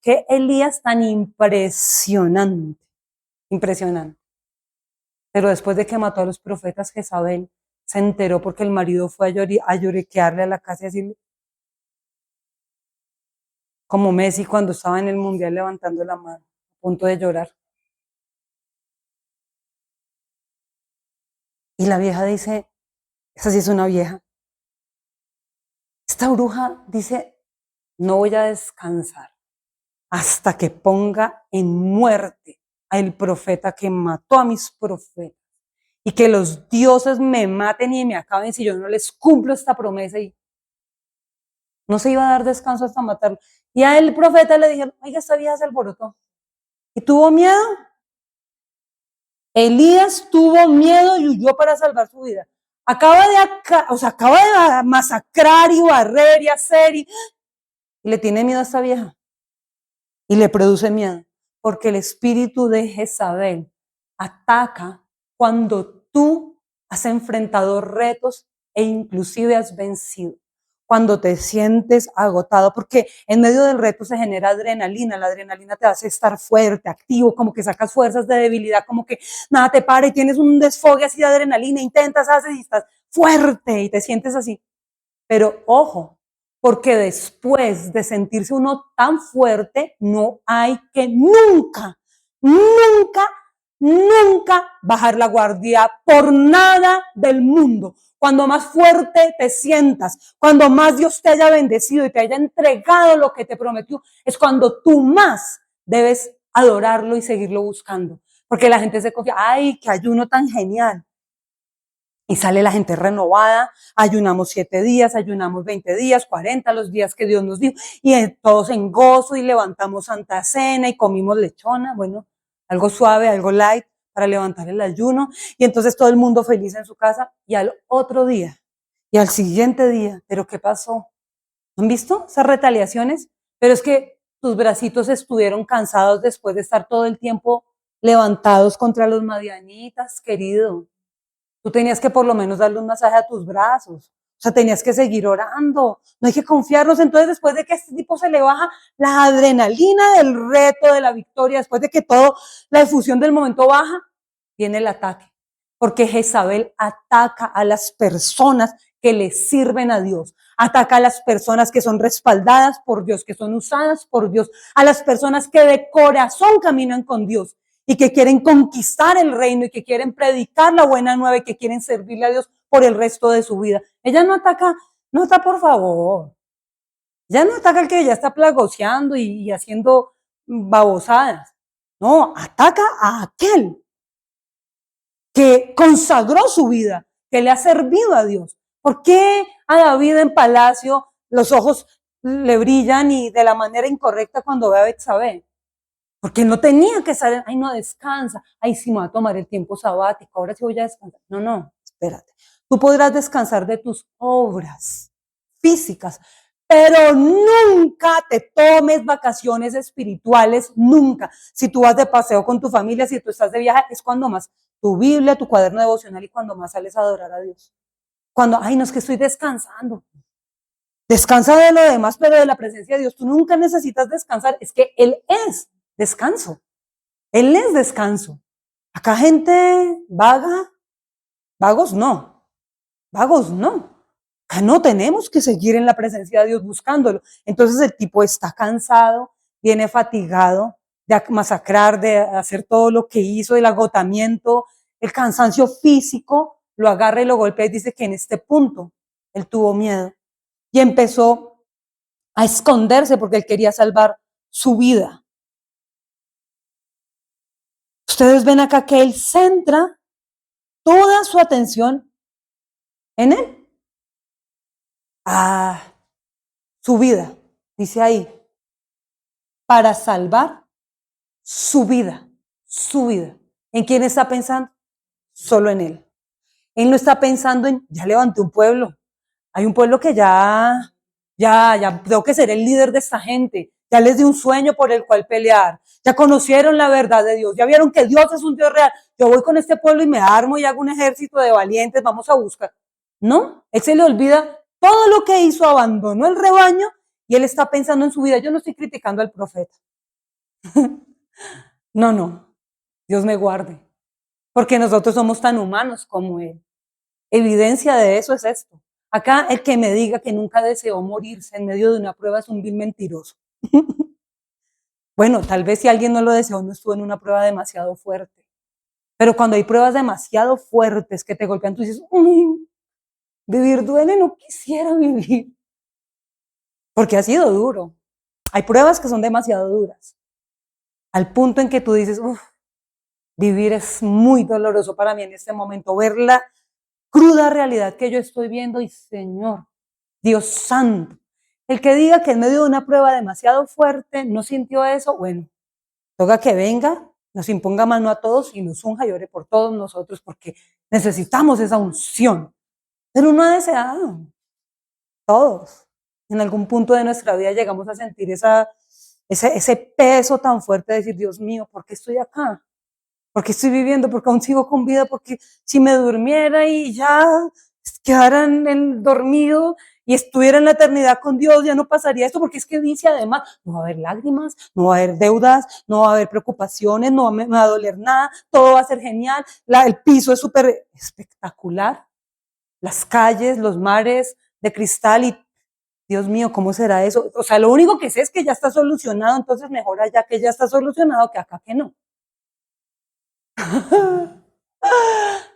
Qué Elías tan impresionante, impresionante. Pero después de que mató a los profetas, Jezabel se enteró porque el marido fue a lloriquearle a la casa y decirle, como Messi cuando estaba en el mundial levantando la mano, a punto de llorar. Y la vieja dice, esa sí es una vieja. Esta bruja dice, no voy a descansar hasta que ponga en muerte al profeta que mató a mis profetas. Y que los dioses me maten y me acaben si yo no les cumplo esta promesa. Y no se iba a dar descanso hasta matarlo. Y a el profeta le dijeron, oiga, esta vieja se alborotó. ¿Y tuvo miedo? Elías tuvo miedo y huyó para salvar su vida. Acaba de masacrar y barrer y hacer y le tiene miedo a esta vieja. Y le produce miedo. Porque el espíritu de Jezabel ataca cuando tú has enfrentado retos e inclusive has vencido. Cuando te sientes agotado, porque en medio del reto se genera adrenalina, la adrenalina te hace estar fuerte, activo, como que sacas fuerzas de debilidad, como que nada te para y tienes un desfogue así de adrenalina, intentas, haces y estás fuerte y te sientes así. Pero ojo, porque después de sentirse uno tan fuerte, no hay que nunca, nunca, nunca bajar la guardia por nada del mundo. Cuando más fuerte te sientas, cuando más Dios te haya bendecido y te haya entregado lo que te prometió, es cuando tú más debes adorarlo y seguirlo buscando. Porque la gente se confía, ay, qué ayuno tan genial. Y sale la gente renovada, ayunamos 7 días, ayunamos 20 días, 40, los días que Dios nos dio, y todos en gozo y levantamos Santa Cena y comimos lechona, bueno, algo suave, algo light para levantar el ayuno, y entonces todo el mundo feliz en su casa, y al otro día, y al siguiente día, ¿pero qué pasó? ¿Han visto esas retaliaciones? Pero es que tus bracitos estuvieron cansados después de estar todo el tiempo levantados contra los madianitas, querido. Tú tenías que por lo menos darle un masaje a tus brazos. O sea, tenías que seguir orando. No hay que confiarnos. Entonces, después de que a este tipo se le baja la adrenalina del reto, de la victoria, después de que todo, la efusión del momento baja, viene el ataque. Porque Jezabel ataca a las personas que le sirven a Dios. Ataca a las personas que son respaldadas por Dios, que son usadas por Dios. A las personas que de corazón caminan con Dios y que quieren conquistar el reino y que quieren predicar la buena nueva y que quieren servirle a Dios por el resto de su vida. Ella no ataca, no está por favor. Ella no ataca al que ya está plagoseando y haciendo babosadas. No, ataca a aquel que consagró su vida, que le ha servido a Dios. ¿Por qué a David en palacio los ojos le brillan y de la manera incorrecta cuando ve a Betsabé? Porque no tenía que estar, ay, no, descansa, ay, sí, me va a tomar el tiempo sabático, ahora sí voy a descansar. No, espérate. Tú podrás descansar de tus obras físicas, pero nunca te tomes vacaciones espirituales, nunca. Si tú vas de paseo con tu familia, si tú estás de viaje, es cuando más tu Biblia, tu cuaderno devocional y cuando más sales a adorar a Dios. Cuando, ay, no es que estoy descansando. Descansa de lo demás, pero de la presencia de Dios. Tú nunca necesitas descansar, es que Él es descanso. Él es descanso. Acá gente vaga, vagos no. Acá no tenemos que seguir en la presencia de Dios buscándolo. Entonces el tipo está cansado, viene fatigado de masacrar, de hacer todo lo que hizo, del agotamiento, el cansancio físico, lo agarra y lo golpea y dice que en este punto él tuvo miedo y empezó a esconderse porque él quería salvar su vida. Ustedes ven acá que él centra toda su atención en él. Su vida, dice ahí, para salvar su vida. ¿En quién está pensando? Solo en él. Él no está pensando en, ya levanté un pueblo. Hay un pueblo que ya tengo que ser el líder de esta gente. Ya les di un sueño por el cual pelear. Ya conocieron la verdad de Dios. Ya vieron que Dios es un Dios real. Yo voy con este pueblo y me armo y hago un ejército de valientes. Vamos a buscar. No, él se le olvida todo lo que hizo, abandonó el rebaño y él está pensando en su vida. Yo no estoy criticando al profeta. No, Dios me guarde. Porque nosotros somos tan humanos como él. Evidencia de eso es esto. Acá el que me diga que nunca deseó morirse en medio de una prueba es un vil mentiroso. Bueno, tal vez si alguien no lo deseó, no estuvo en una prueba demasiado fuerte. Pero cuando hay pruebas demasiado fuertes que te golpean, tú dices, vivir duele, no quisiera vivir. Porque ha sido duro. Hay pruebas que son demasiado duras. Al punto en que tú dices, vivir es muy doloroso para mí en este momento. Ver la cruda realidad que yo estoy viendo y Señor, Dios santo, el que diga que en medio de una prueba demasiado fuerte no sintió eso, bueno, toca que venga, nos imponga mano a todos y nos unja y ore por todos nosotros porque necesitamos esa unción. Pero no ha deseado. Todos. En algún punto de nuestra vida llegamos a sentir ese peso tan fuerte de decir, Dios mío, ¿por qué estoy acá? ¿Por qué estoy viviendo? ¿Por qué aún sigo con vida? Porque si me durmiera y ya quedara en dormido y estuviera en la eternidad con Dios, ya no pasaría esto, porque es que dice además, no va a haber lágrimas, no va a haber deudas, no va a haber preocupaciones, no me va a doler nada, todo va a ser genial, el piso es súper espectacular, las calles, los mares de cristal y Dios mío, ¿cómo será eso? O sea, lo único que sé es que ya está solucionado, entonces mejor allá que ya está solucionado que acá que no.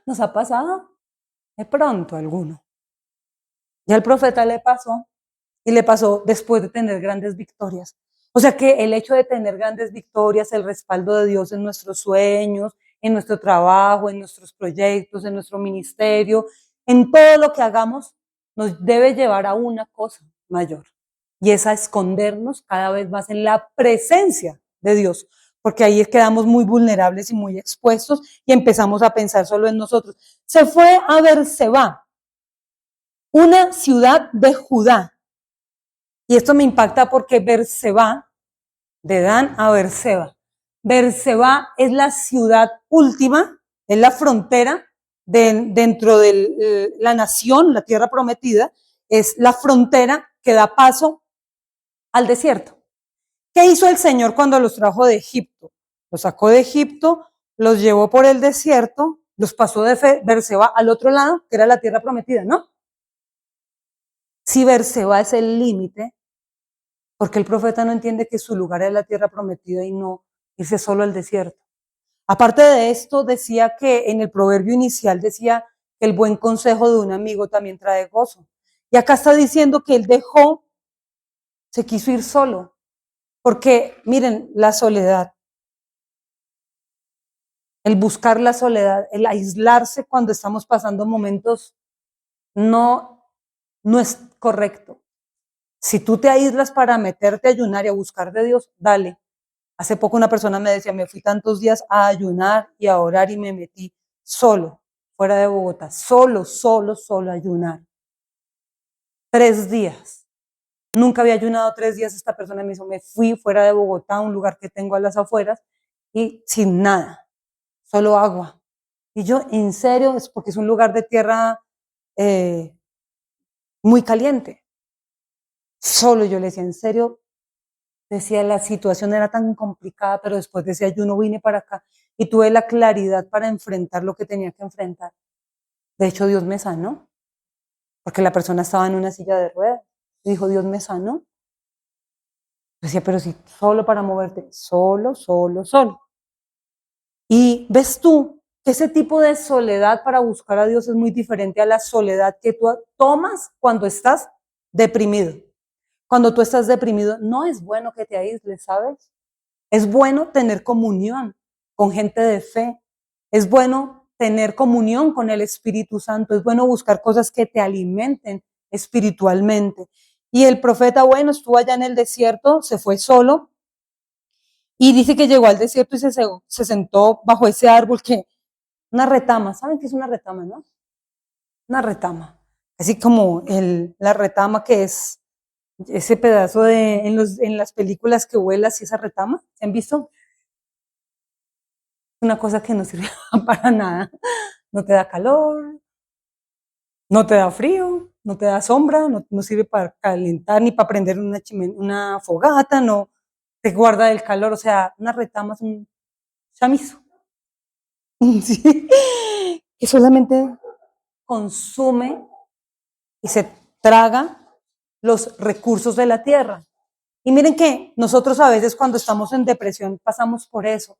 ¿Nos ha pasado? De pronto alguno. Ya al profeta le pasó y le pasó después de tener grandes victorias. O sea que el hecho de tener grandes victorias, el respaldo de Dios en nuestros sueños, en nuestro trabajo, en nuestros proyectos, en nuestro ministerio, en todo lo que hagamos, nos debe llevar a una cosa mayor. Y es a escondernos cada vez más en la presencia de Dios. Porque ahí quedamos muy vulnerables y muy expuestos y empezamos a pensar solo en nosotros. Se fue a Berseba, una ciudad de Judá. Y esto me impacta porque Berseba, de Dan a Berseba. Berseba es la ciudad última, es la frontera dentro de la nación, la tierra prometida, es la frontera que da paso al desierto. ¿Qué hizo el Señor cuando los trajo de Egipto? Los sacó de Egipto, los llevó por el desierto, los pasó de Berseba al otro lado, que era la tierra prometida, ¿no? Si Berseba es el límite, porque el profeta no entiende que su lugar es la tierra prometida y no irse solo al desierto. Aparte de esto, decía que en el proverbio inicial decía que el buen consejo de un amigo también trae gozo. Y acá está diciendo que él dejó, se quiso ir solo, porque miren, la soledad. El buscar la soledad, el aislarse cuando estamos pasando momentos no es correcto. Si tú te aíslas para meterte a ayunar y a buscar de Dios, dale. Hace poco una persona me decía, me fui tantos días a ayunar y a orar y me metí solo, fuera de Bogotá, solo a ayunar. 3 días. Nunca había ayunado 3 días. Esta persona me dijo, me fui fuera de Bogotá, un lugar que tengo a las afueras, y sin nada, solo agua. Y yo, en serio, es porque es un lugar de tierra muy caliente. Solo yo le decía, en serio, decía, la situación era tan complicada, pero después de ese ayuno vine para acá y tuve la claridad para enfrentar lo que tenía que enfrentar. De hecho, Dios me sanó, porque la persona estaba en una silla de ruedas. Y dijo, Dios me sanó. Decía, pero si solo para moverte, solo. Y ves tú que ese tipo de soledad para buscar a Dios es muy diferente a la soledad que tú tomas cuando estás deprimido. Cuando tú estás deprimido, no es bueno que te aísles, ¿sabes? Es bueno tener comunión con gente de fe. Es bueno tener comunión con el Espíritu Santo. Es bueno buscar cosas que te alimenten espiritualmente. Y el profeta, bueno, estuvo allá en el desierto, se fue solo y dice que llegó al desierto y se sentó bajo ese árbol que, una retama, ¿saben qué es una retama, no? Una retama. Así como la retama que es ese pedazo en las películas que vuela así esa retama, ¿se han visto? Una cosa que no sirve para nada. No te da calor, no te da frío, no te da sombra, no sirve para calentar ni para prender una fogata, no te guarda del calor. O sea, una retama es un chamizo. Sí, que solamente consume y se traga los recursos de la tierra. Y miren que nosotros a veces cuando estamos en depresión pasamos por eso.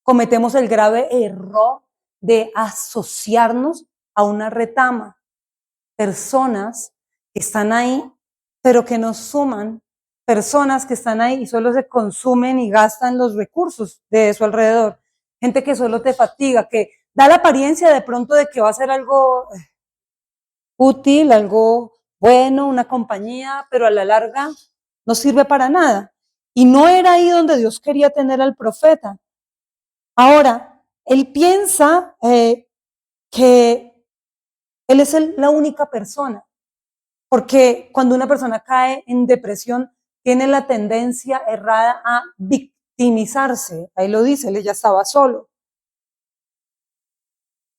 Cometemos el grave error de asociarnos a una retama. Personas que están ahí, pero que no suman. Personas que están ahí y solo se consumen y gastan los recursos de su alrededor. Gente que solo te fatiga, que da la apariencia de pronto de que va a ser algo útil, algo bueno, una compañía, pero a la larga no sirve para nada. Y no era ahí donde Dios quería tener al profeta. Ahora, él piensa que él es la única persona, porque cuando una persona cae en depresión, tiene la tendencia errada a victimizarse. Ahí lo dice, él ya estaba solo.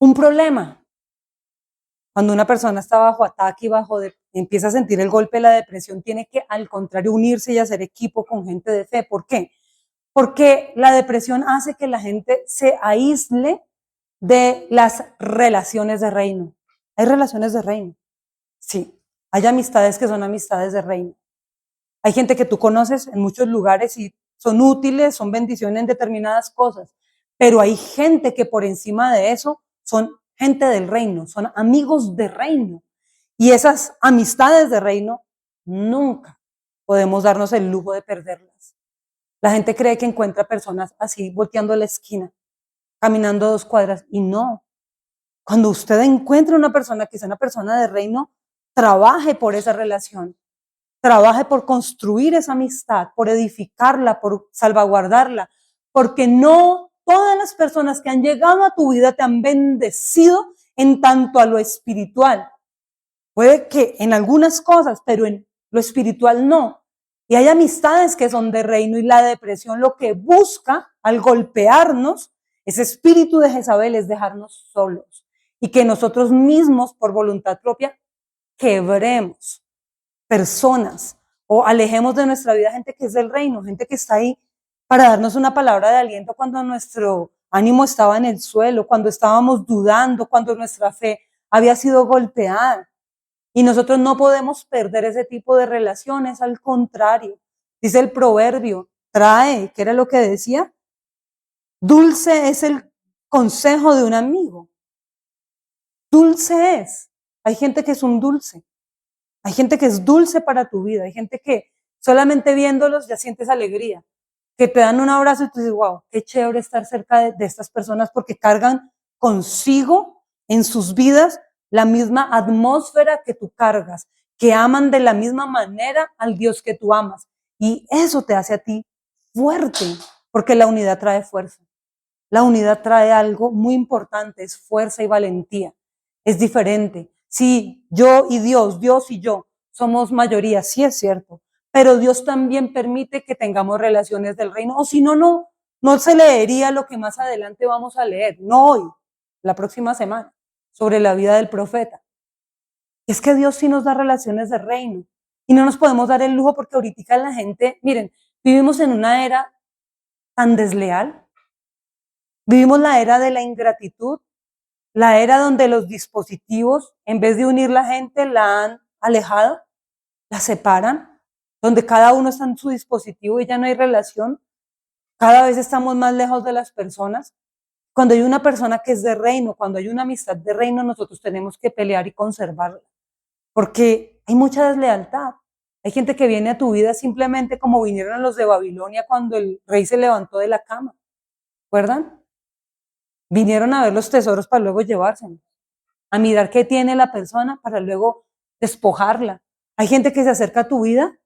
Un problema. Cuando una persona está bajo ataque y empieza a sentir el golpe de la depresión, tiene que, al contrario, unirse y hacer equipo con gente de fe. ¿Por qué? Porque la depresión hace que la gente se aísle de las relaciones de reino. Hay relaciones de reino. Sí. Hay amistades que son amistades de reino. Hay gente que tú conoces en muchos lugares y son útiles, son bendiciones en determinadas cosas. Pero hay gente que por encima de eso son gente del reino, son amigos de reino. Y esas amistades de reino nunca podemos darnos el lujo de perderlas. La gente cree que encuentra personas así volteando la esquina, caminando 2 cuadras, y no. Cuando usted encuentre una persona que sea una persona de reino, trabaje por esa relación, trabaje por construir esa amistad, por edificarla, por salvaguardarla, porque no todas las personas que han llegado a tu vida te han bendecido en tanto a lo espiritual. Puede que en algunas cosas, pero en lo espiritual no. Y hay amistades que son de reino, y la depresión lo que busca al golpearnos, ese espíritu de Jezabel, es dejarnos solos y que nosotros mismos por voluntad propia quebremos personas o alejemos de nuestra vida gente que es del reino, gente que está ahí para darnos una palabra de aliento cuando nuestro ánimo estaba en el suelo, cuando estábamos dudando, cuando nuestra fe había sido golpeada. Y nosotros no podemos perder ese tipo de relaciones, al contrario. Dice el proverbio, trae, ¿qué era lo que decía? Dulce es el consejo de un amigo. Dulce es. Hay gente que es un dulce. Hay gente que es dulce para tu vida. Hay gente que solamente viéndolos ya sientes alegría. que te dan un abrazo y tú dices, wow, qué chévere estar cerca de estas personas porque cargan consigo en sus vidas la misma atmósfera que tú cargas, que aman de la misma manera al Dios que tú amas. Y eso te hace a ti fuerte, porque la unidad trae fuerza. La unidad trae algo muy importante, es fuerza y valentía. Es diferente. Sí, yo y Dios y yo somos mayoría, sí es cierto, pero Dios también permite que tengamos relaciones del reino, o si no, no se leería lo que más adelante vamos a leer, no hoy, la próxima semana, sobre la vida del profeta. Es que Dios sí nos da relaciones de reino y no nos podemos dar el lujo porque ahorita la gente, miren, vivimos en una era tan desleal, vivimos la era de la ingratitud, la era donde los dispositivos, en vez de unir la gente, la han alejado, la separan, donde cada uno está en su dispositivo y ya no hay relación, cada vez estamos más lejos de las personas. Cuando hay una persona que es de reino, cuando hay una amistad de reino, nosotros tenemos que pelear y conservarla, porque hay mucha deslealtad. Hay gente que viene a tu vida simplemente como vinieron los de Babilonia cuando el rey se levantó de la cama, ¿recuerdan? Vinieron a ver los tesoros para luego llevárselos, a mirar qué tiene la persona para luego despojarla. Hay gente que se acerca a tu vida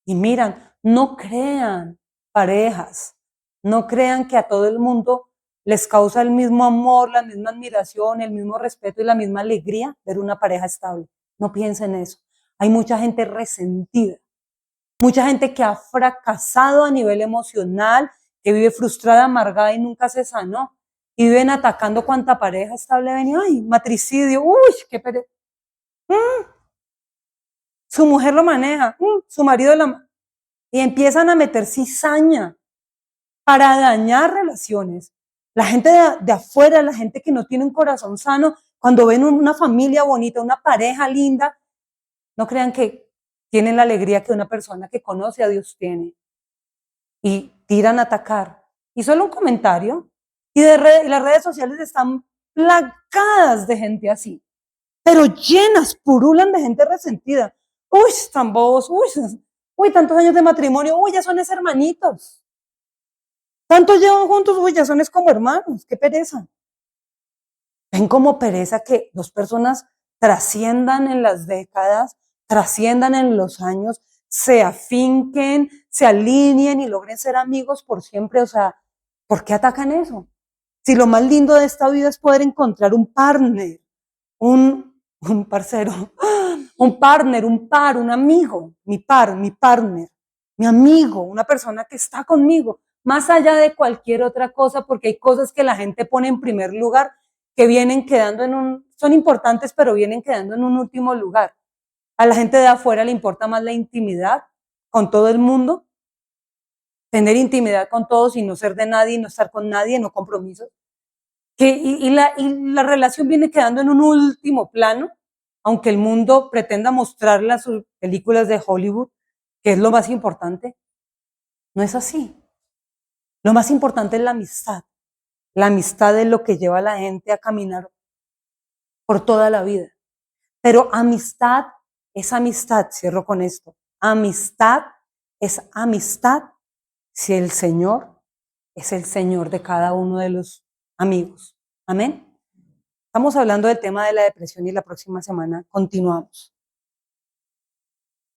y miran, no crean parejas, no crean que a todo el mundo les causa el mismo amor, la misma admiración, el mismo respeto y la misma alegría ver una pareja estable. No piensen eso. Hay mucha gente resentida, mucha gente que ha fracasado a nivel emocional, que vive frustrada, amargada y nunca se sanó. Y viven atacando cuanta pareja estable ven y, ay, matricidio, uy, qué pereza. Su mujer lo maneja, su marido la... Y empiezan a meter cizaña para dañar relaciones. La gente de afuera, la gente que no tiene un corazón sano, cuando ven una familia bonita, una pareja linda, no crean que tienen la alegría que una persona que conoce a Dios tiene. Y tiran a atacar. Y solo un comentario. Y las redes sociales están plagadas de gente así, pero llenas, purulan de gente resentida. Uy, están bobos, uy, tantos años de matrimonio, uy, ya son hermanitos. Tantos llevan juntos, uy, ya son como hermanos, qué pereza. Ven como pereza que dos personas trasciendan en las décadas, trasciendan en los años, se afinquen, se alineen y logren ser amigos por siempre. O sea, ¿por qué atacan eso? Si lo más lindo de esta vida es poder encontrar un partner, un parcero, un partner, un par, un amigo, mi partner, mi amigo, una persona que está conmigo, más allá de cualquier otra cosa, porque hay cosas que la gente pone en primer lugar que vienen quedando son importantes, pero vienen quedando en un último lugar. A la gente de afuera le importa más la intimidad con todo el mundo, tener intimidad con todos y no ser de nadie, no estar con nadie, no compromisos. La relación viene quedando en un último plano, aunque el mundo pretenda mostrar las películas de Hollywood, que es lo más importante. No es así. Lo más importante es la amistad. La amistad es lo que lleva a la gente a caminar por toda la vida. Pero amistad es amistad, cierro con esto. Amistad es amistad si el Señor es el Señor de cada uno de los amigos. Amén. Estamos hablando del tema de la depresión y la próxima semana continuamos.